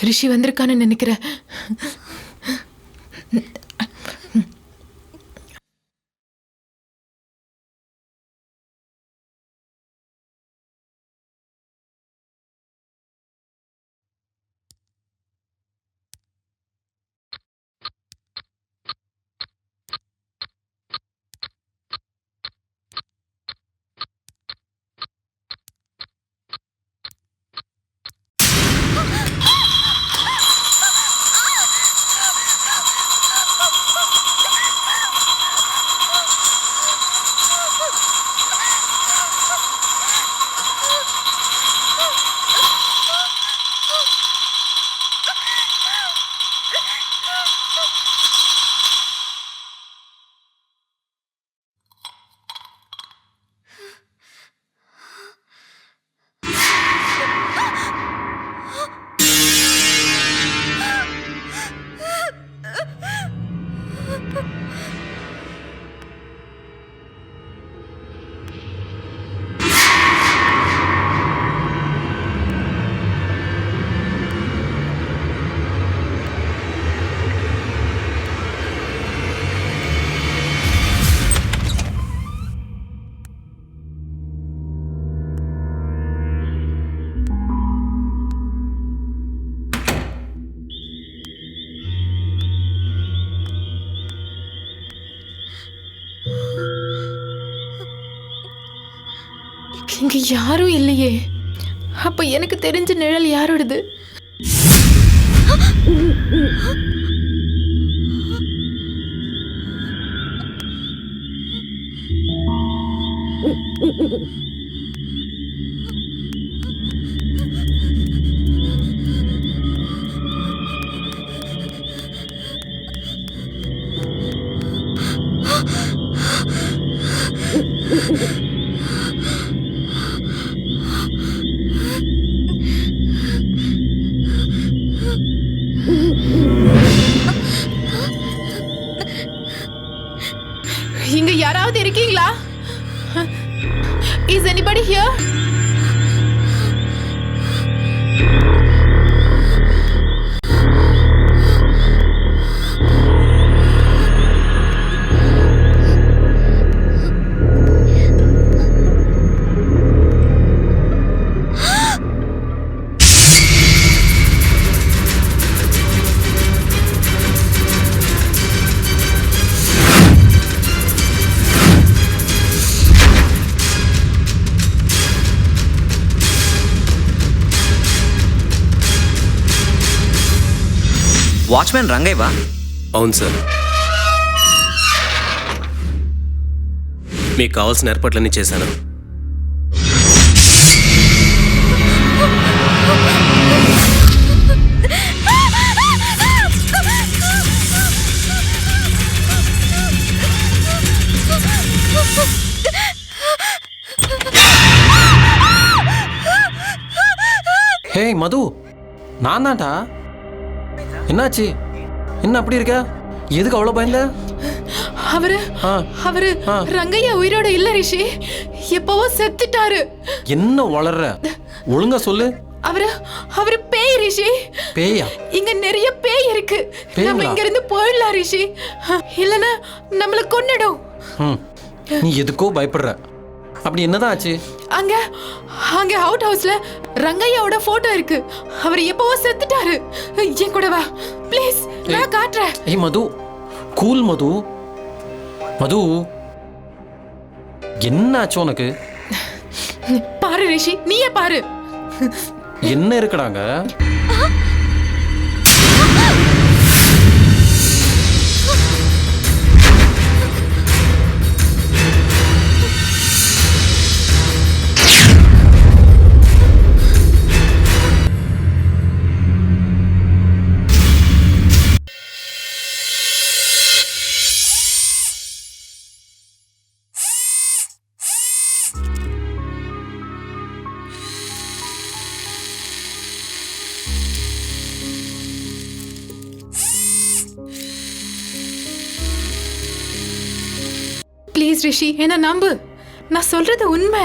ரிஷி வந்திருக்கான்னு நினைக்கிறேன். இங்க யாரும் இல்லையே. அப்ப எனக்கு தெரிஞ்ச நிழல் யாரோடது? இங்க யாராவது இருக்கீங்களா? Is anybody here? వాచ్మెన్ రంగయ్యవా? అవును సార్. మీకు కావాల్సిన ఏర్పాట్లన్నీ చేశాను. ஹே மது, நான் தான்டா. என்னாச்சு? என்ன அப்படி இருக்க? எதுக்கு அவ்வளோ பயந்த? அவரு ரங்கையா உயிரோட இல்ல ரிஷி. எப்பவோ செத்துட்டாரு. என்ன வளர்ற? ஒழுங்கா சொல்லு. அவரு பேய் ரிஷி. பேயா? இங்க நிறைய பேய் இருக்கு. நம்ம இங்க இருந்து போயிடலாம் ரிஷி. இல்லனா நம்மள கொன்னுடும். நீ எதுக்கோ பயப்படுற. அப்படி என்னதான் ஆச்சு? அங்க அவுட் ஹவுஸ்ல ரங்கையாவோட போட்டோ இருக்கு. அவர் எப்பவோ செத்துட்டாரு. என் கூட வா ப்ளீஸ், நான் காட்டுறேன். ஏய் மது, கூல் மது. மது, என்ன ஆச்சு உனக்கு? பாரு ரிஷி, நீயே பாரு. என்ன இருக்குடாங்க? ப்ளீஸ் ரிஷி, என்ன நம்பு. நான் சொல்றது உண்மை.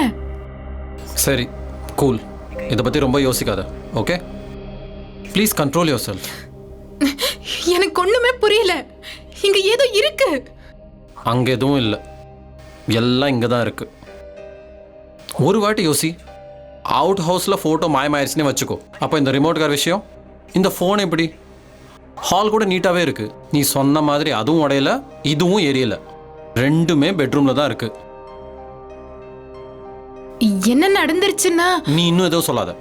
சரி கூல், இதை பற்றி ரொம்ப யோசிக்காத. Okay please control your self. எனக்கு ஒண்ணுமே புரியல. இங்க ஏதோ இருக்கு. அங்கே எதுவும் இல்லை, எல்லாம் இங்கே தான் இருக்கு. ஒரு வாட்டி யோசி, அவுட் ஹவுஸில் ஃபோட்டோ மாயமாயிருச்சுன்னு வச்சுக்கோ. அப்போ இந்த ரிமோட் கார் விஷயம், இந்த ஃபோன் எப்படி? ஹால் கூட நீட்டாகவே இருக்கு. நீ சொன்ன மாதிரி அதுவும் உடையல, இதுவும் எரியல. ரெண்டுமே பெட்ரூமில் தான் இருக்கு. என்ன நடந்துருச்சுன்னா? நீ இன்னும் எதுவும் சொல்லாத.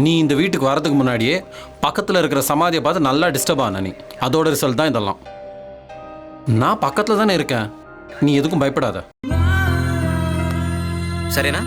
நீ இந்த வீட்டுக்கு வரதுக்கு முன்னாடியே பக்கத்தில் இருக்கிற சமாதியை பார்த்து நல்லா டிஸ்டர்ப் ஆன நீ. அதோட ரிசல்ட் தான் இதெல்லாம். நான் பக்கத்தில் தானே இருக்கேன், நீ எதுக்கும் பயப்படாத. சரிண்ணா.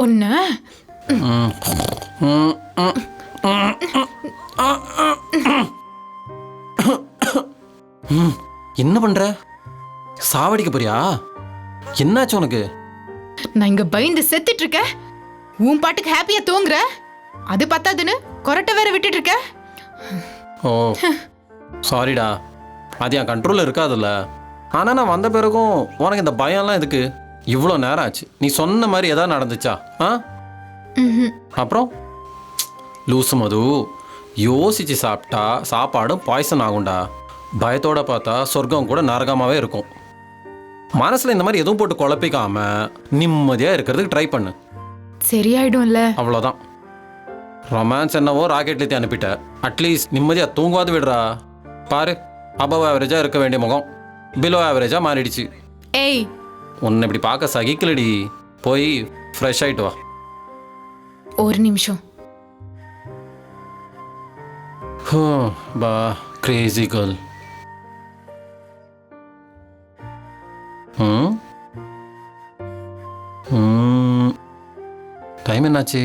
ஒன்ன என்ன பண்ற? சாவடிக்க போறியா? என்னாச்சு உனக்கு? நான் இங்க பயந்து செத்துட்டு இருக்கேன், உன் பாட்டுக்கு ஹாப்பியா தூங்குற. அது பத்தாதுன்னு கொரட்டை வேற விட்டுட்டு இருக்க. ஓ சாரிடா, அது என் கண்ட்ரோலில் இருக்காதுல்ல. ஆனால் நான் வந்த பிறகும் உனக்கு இந்த பயம்லாம் எதுக்கு? இவ்வளோ நேரம் ஆச்சு, நீ சொன்ன மாதிரி எதாவது நடந்துச்சா? ஆ அப்புறம் லூசு மது, யோசிச்சு சாப்பிட்டா சாப்பாடும் பாய்சன் ஆகும்டா. பயத்தோட பார்த்தா சொர்க்கம் கூட நரகமாகவே இருக்கும். மனசில் இந்த மாதிரி எதுவும் போட்டு குழப்பிக்காம நிம்மதியாக இருக்கிறதுக்கு ட்ரை பண்ணு, சரியாயிடும்ல. அவ்வளோதான். ரொமான்ஸ் என்னவோ ராக்கெட்லேயே அனுப்பிட்ட, அட்லீஸ்ட் நிம்மதியாக தூங்குவாது விடுறா. பாரு, அபவ் ஆவரேஜாக இருக்க வேண்டிய முகம் பிலோ ஆவரேஜாக மாறிடுச்சு. ஏய், உன்னை இப்படி பார்க்க சகிக்கலடி. போய் ஃப்ரெஷ் ஆகிட்டு வா. ஒரு நிமிஷம். பா கிரேசி கேர்ள். டைம் என்னாச்சு?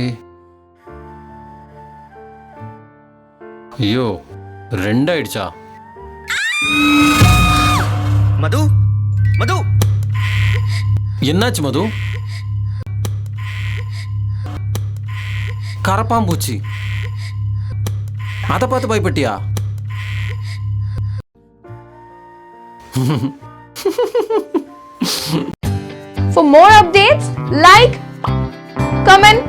ஐயோ 2 ஆயிடுச்சா? மது, மது, என்னாச்சு மது? கரப்பாம்பூச்சி அதை பார்த்து பயப்பட்டியா? For more updates, like, comment,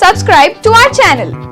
subscribe to our channel.